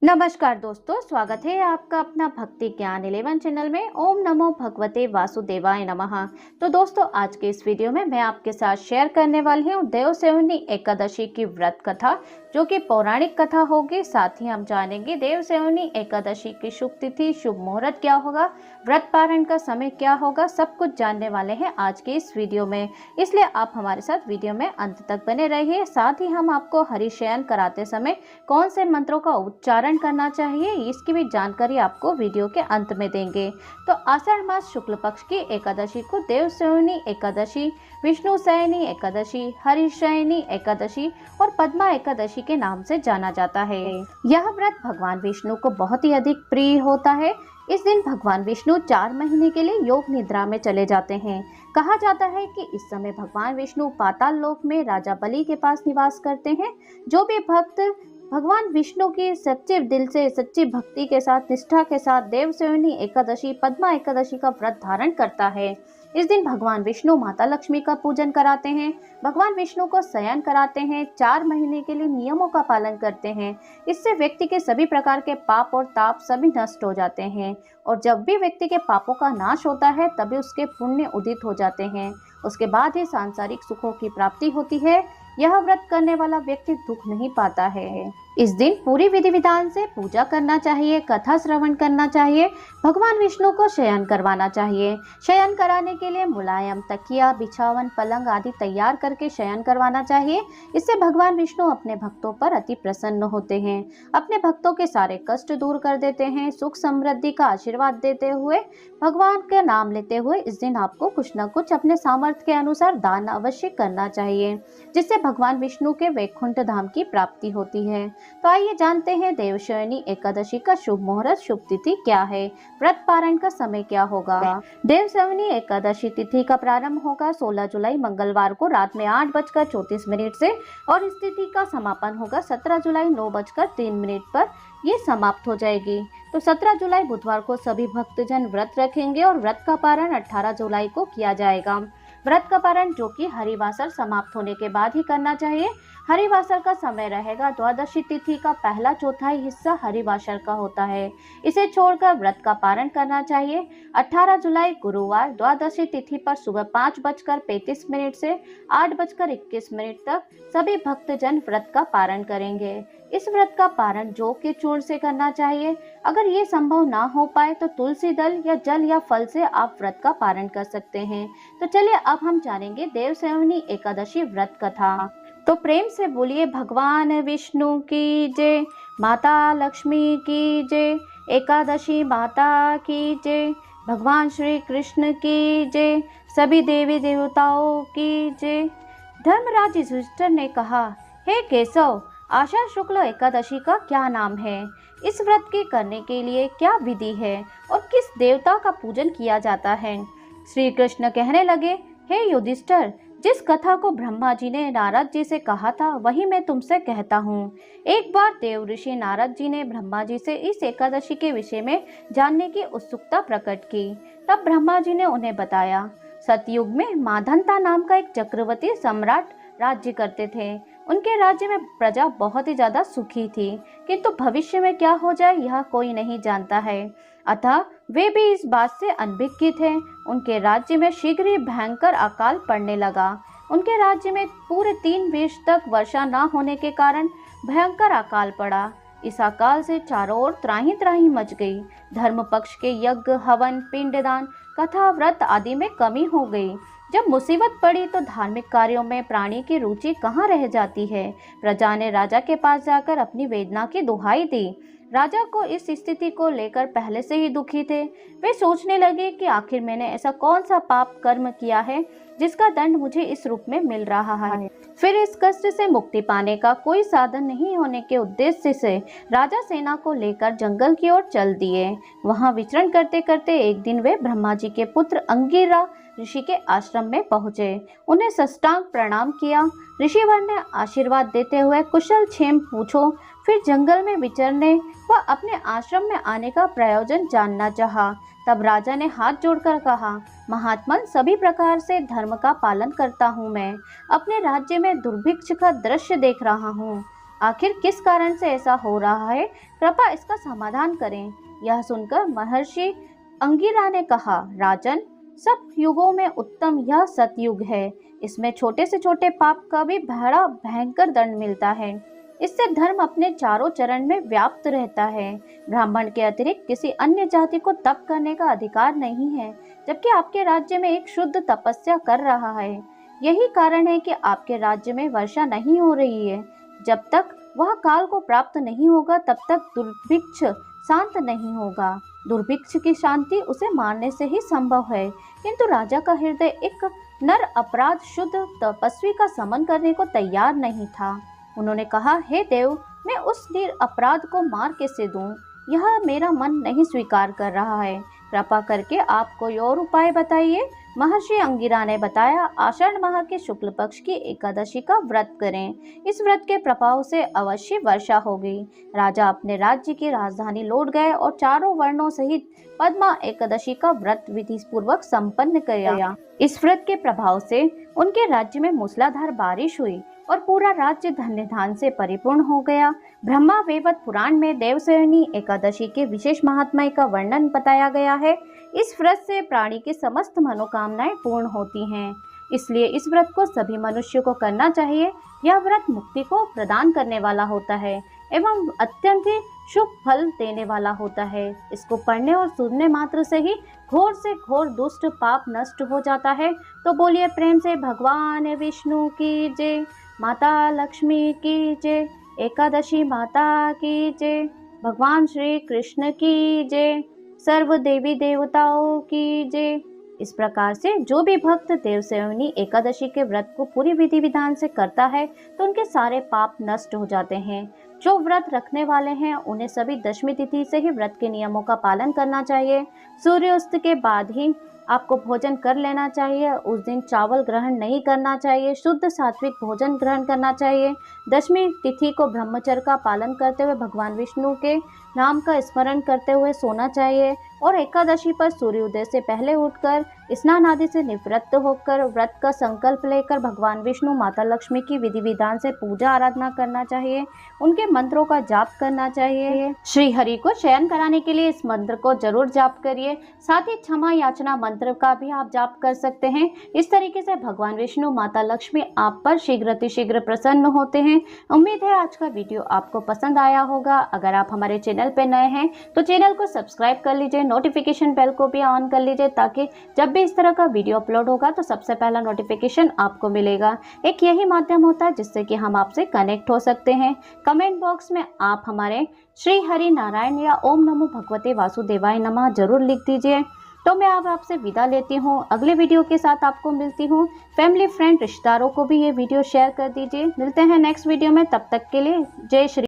नमस्कार दोस्तों, स्वागत है आपका अपना भक्ति ज्ञान 11 चैनल में। ओम नमो भगवते वासुदेवाय नमः। तो दोस्तों, आज के इस वीडियो में मैं आपके साथ शेयर करने वाली हूँ देवसेवनी एकादशी की व्रत कथा, जो कि पौराणिक कथा होगी। साथ ही हम जानेंगे देवसेवनी एकादशी की शुभ तिथि, शुभ मुहूर्त क्या होगा, व्रत पारण का समय क्या होगा, सब कुछ जानने वाले हैं आज के इस वीडियो में। इसलिए आप हमारे साथ वीडियो में अंत तक बने रहिए। साथ ही हम आपको हरिशयन कराते समय कौन से मंत्रों का उच्चारण करना चाहिए, इसकी भी जानकारी आपको वीडियो के अंत में देंगे। तो आषाढ़ मास शुक्ल पक्ष की एकादशी को देवसेवनी एकादशी, विष्णु शयनी एकादशी, हरिशयनी एकादशी और पद्मा एकादशी के नाम से जाना जाता है। यह व्रत भगवान विष्णु को बहुत ही अधिक प्रिय होता है। इस दिन भगवान विष्णु 4 महीने के लिए योग निद्रा में चले जाते हैं। कहा जाता है कि इस समय भगवान विष्णु पाताल लोक में राजा बलि के पास निवास करते हैं। जो भी भक्त भगवान विष्णु की सच्चे दिल से, सच्ची भक्ति के साथ, निष्ठा के साथ देवसेवनी एकादशी, पद्मा एकादशी का व्रत धारण करता है, इस दिन भगवान विष्णु माता लक्ष्मी का पूजन कराते हैं, भगवान विष्णु को शयन कराते हैं, 4 महीने के लिए नियमों का पालन करते हैं। इससे व्यक्ति के सभी प्रकार के पाप और ताप सभी नष्ट हो जाते हैं। और जब भी व्यक्ति के पापों का नाश होता है, तभी उसके पुण्य उदित हो जाते हैं। उसके बाद ही सांसारिक सुखों की प्राप्ति होती है। यह व्रत करने वाला व्यक्ति दुख नहीं पाता है। इस दिन पूरी विधि विधान से पूजा करना चाहिए, कथा श्रवण करना चाहिए, भगवान विष्णु को शयन करवाना चाहिए। शयन कराने के लिए मुलायम तकिया, बिछावन, पलंग आदि तैयार करके शयन करवाना चाहिए। इससे भगवान विष्णु अपने भक्तों पर अति प्रसन्न होते हैं, अपने भक्तों के सारे कष्ट दूर कर देते हैं। सुख समृद्धि का आशीर्वाद देते हुए, भगवान का नाम लेते हुए इस दिन आपको कुछ न कुछ अपने सामर्थ्य के अनुसार दान अवश्य करना चाहिए, जिससे भगवान विष्णु के वैकुंठ धाम की प्राप्ति होती है। तो आइए जानते हैं देवसेवनी एकादशी का शुभ मुहूर्त, शुभ तिथि क्या है, व्रत पारण का समय क्या होगा। देवसेवनी एकादशी तिथि का प्रारंभ होगा 16 जुलाई मंगलवार को रात में 8:34 से और इस तिथि का समापन होगा 17 जुलाई 9:03 पर ये समाप्त हो जाएगी। तो 17 जुलाई बुधवार को सभी भक्तजन व्रत रखेंगे और व्रत का पारण 18 जुलाई को किया जाएगा। व्रत का पारण जो कि हरिवासर समाप्त होने के बाद ही करना चाहिए। हरिवासर का समय रहेगा द्वादशी तिथि का पहला चौथाई हिस्सा हरिवासर का होता है। इसे छोड़कर व्रत का पारण करना चाहिए। 18 जुलाई गुरुवार द्वादशी तिथि पर सुबह 5:35 से 8:21 तक सभी भक्तजन व्रत का पारण करेंगे। इस व्रत का पारण जौ के चूर्ण से करना चाहिए। अगर ये संभव ना हो पाए तो तुलसी दल या जल या फल से आप व्रत का पारण कर सकते हैं। तो चलिए अब हम जानेंगे देवसेवनी एकादशी व्रत कथा। तो प्रेम से बोलिए भगवान विष्णु की जय, माता लक्ष्मी की जय, एकादशी माता की जय, भगवान श्री कृष्ण की जय, सभी देवी देवताओं की जय। धर्मराज युधिष्ठिर ने कहा, हे केशव, आषाढ़ शुक्ल एकादशी का क्या नाम है? इस व्रत के करने के लिए क्या विधि है और किस देवता का पूजन किया जाता है? श्री कृष्ण कहने लगे, हे युधिष्ठिर, जिस कथा को ब्रह्मा जी ने नारद जी से कहा था वही मैं तुमसे कहता हूँ। एक बार देव ऋषि नारद जी ने ब्रह्मा जी से इस एकादशी के विषय में जानने की उत्सुकता प्रकट की। तब ब्रह्मा जी ने उन्हें बताया, सतयुग में माधंता नाम का एक चक्रवर्ती सम्राट राज्य करते थे। उनके राज्य में प्रजा बहुत ही ज्यादा सुखी थी, किंतु भविष्य में क्या हो जाए यह कोई नहीं जानता है। अतः वे भी इस बात से अनभिज्ञ थे। उनके राज्य में शीघ्र ही भयंकर अकाल पड़ने लगा। उनके राज्य में पूरे 3 वर्ष तक वर्षा न होने के कारण भयंकर अकाल पड़ा। इस अकाल से चारों ओर त्राही त्राही मच गई। धर्म पक्ष के यज्ञ, हवन, पिंडदान, कथा, व्रत आदि में कमी हो गई। जब मुसीबत पड़ी तो धार्मिक कार्यों में प्राणी की रुचि कहाँ रह जाती है। प्रजा ने राजा के पास जाकर अपनी वेदना की दुहाई दी। राजा को इस स्थिति को लेकर पहले से ही दुखी थे। वे सोचने लगे कि आखिर मैंने ऐसा कौन सा पाप कर्म किया है जिसका दंड मुझे इस रूप में मिल रहा है। फिर इस कष्ट से मुक्ति पाने का कोई साधन नहीं होने के उद्देश्य से राजा सेना को लेकर जंगल की ओर चल दिए। वहां विचरण करते करते एक दिन वे ब्रह्मा जी के पुत्र अंगिरा ऋषि के आश्रम में पहुंचे। उन्हें साष्टांग प्रणाम किया। ऋषिवर ने आशीर्वाद देते हुए कुशल क्षेम पूछो, फिर जंगल में विचरने व अपने आश्रम में आने का प्रयोजन जानना चाहा। तब राजा ने हाथ जोड़कर कहा, महात्मन, सभी प्रकार से धर्म का पालन करता हूँ मैं। अपने राज्य में दुर्भिक्ष का दृश्य देख रहा हूँ। आखिर किस कारण से ऐसा हो रहा है, कृपया इसका समाधान करें। यह सुनकर महर्षि अंगिरा ने कहा, राजन, सब युगों में उत्तम यह सतयुग है। इसमें छोटे से छोटे पाप का भी बड़ा भयंकर दंड मिलता है। इससे धर्म अपने चारों चरण में व्याप्त रहता है। ब्राह्मण के अतिरिक्त किसी अन्य जाति को तप करने का अधिकार नहीं है, जबकि आपके राज्य में एक शुद्ध तपस्या कर रहा है। यही कारण है कि आपके राज्य में वर्षा नहीं हो रही है। जब तक वह काल को प्राप्त नहीं होगा, तब तक दुर्भिक्ष शांत नहीं होगा। दुर्भिक्ष की शांति उसे मारने से ही संभव है। किंतु राजा का हृदय एक नर अपराध शुद्ध तपस्वी का समन करने को तैयार नहीं था। उन्होंने कहा, हे देव, मैं उस निर अपराध को मार कैसे दूं? यह मेरा मन नहीं स्वीकार कर रहा है। कृपा करके आप कोई और उपाय बताइए। महर्षि अंगिरा ने बताया, आषाढ़ माह के शुक्ल पक्ष की एकादशी का व्रत करें। इस व्रत के प्रभाव से अवश्य वर्षा होगी। राजा अपने राज्य की राजधानी लौट गए और चारों वर्णों सहित पद्मा एकादशी का व्रत विधि पूर्वक संपन्न किया। इस व्रत के प्रभाव से उनके राज्य में मूसलाधार बारिश हुई और पूरा राज्य धन्य धान से परिपूर्ण हो गया। ब्रह्मा वैवर्त पुराण में देवसेनी एकादशी के विशेष महात्म्य का वर्णन बताया गया है। इस व्रत से प्राणी की समस्त मनोकामनाएं पूर्ण होती हैं। इसलिए इस व्रत को सभी मनुष्यों को करना चाहिए। यह व्रत मुक्ति को प्रदान करने वाला होता है एवं अत्यंत ही शुभ फल देने वाला होता है। इसको पढ़ने और सुनने मात्र से ही घोर से घोर दुष्ट पाप नष्ट हो जाता है। तो बोलिए प्रेम से भगवान विष्णु की जय, माता लक्ष्मी की जय, एकादशी माता की जय, भगवान श्री कृष्ण की जय, सर्व देवी देवताओं की जय। इस प्रकार से जो भी भक्त देवसेनी एकादशी के व्रत को पूरी विधि विधान से करता है तो उनके सारे पाप नष्ट हो जाते हैं। जो व्रत रखने वाले हैं उन्हें सभी दशमी तिथि से ही व्रत के नियमों का पालन करना चाहिए। सूर्यास्त के बाद ही आपको भोजन कर लेना चाहिए। उस दिन चावल ग्रहण नहीं करना चाहिए, शुद्ध सात्विक भोजन ग्रहण करना चाहिए। दशमी तिथि को ब्रह्मचर्य का पालन करते हुए भगवान विष्णु के नाम का स्मरण करते हुए सोना चाहिए और एकादशी पर सूर्योदय से पहले उठकर स्नान आदि से निवृत्त होकर व्रत का संकल्प लेकर भगवान विष्णु माता लक्ष्मी की विधि विधान से पूजा आराधना करना चाहिए। उनके मंत्रों का जाप करना चाहिए। श्री हरि को शयन कराने के लिए इस मंत्र को जरूर जाप करिए। साथ ही क्षमा याचना मंत्र का भी आप जाप कर सकते हैं। इस तरीके से भगवान विष्णु माता लक्ष्मी आप पर शीघ्र प्रसन्न होते हैं। उम्मीद है आज का वीडियो आपको पसंद आया होगा। अगर आप हमारे चैनल पे नए हैं तो चैनल को सब्सक्राइब कर लीजिए, नोटिफिकेशन बेल को भी ऑन कर लीजिए ताकि जब भी इस तरह का वीडियो अपलोड होगा तो सबसे पहला नोटिफिकेशन आपको मिलेगा। एक यही माध्यम होता है जिससे कि हम आपसे कनेक्ट हो सकते हैं। कमेंट बॉक्स में आप हमारे श्री हरि नारायण या ओम नमो भगवते वासुदेवाय नमः जरूर लिख दीजिए। तो मैं अब आपसे विदा लेती हूँ। अगले वीडियो के साथ आपको मिलती हूँ। फैमिली फ्रेंड रिश्तेदारों को भी ये वीडियो शेयर कर दीजिए। मिलते हैं नेक्स्ट वीडियो में, तब तक के लिए जय श्री।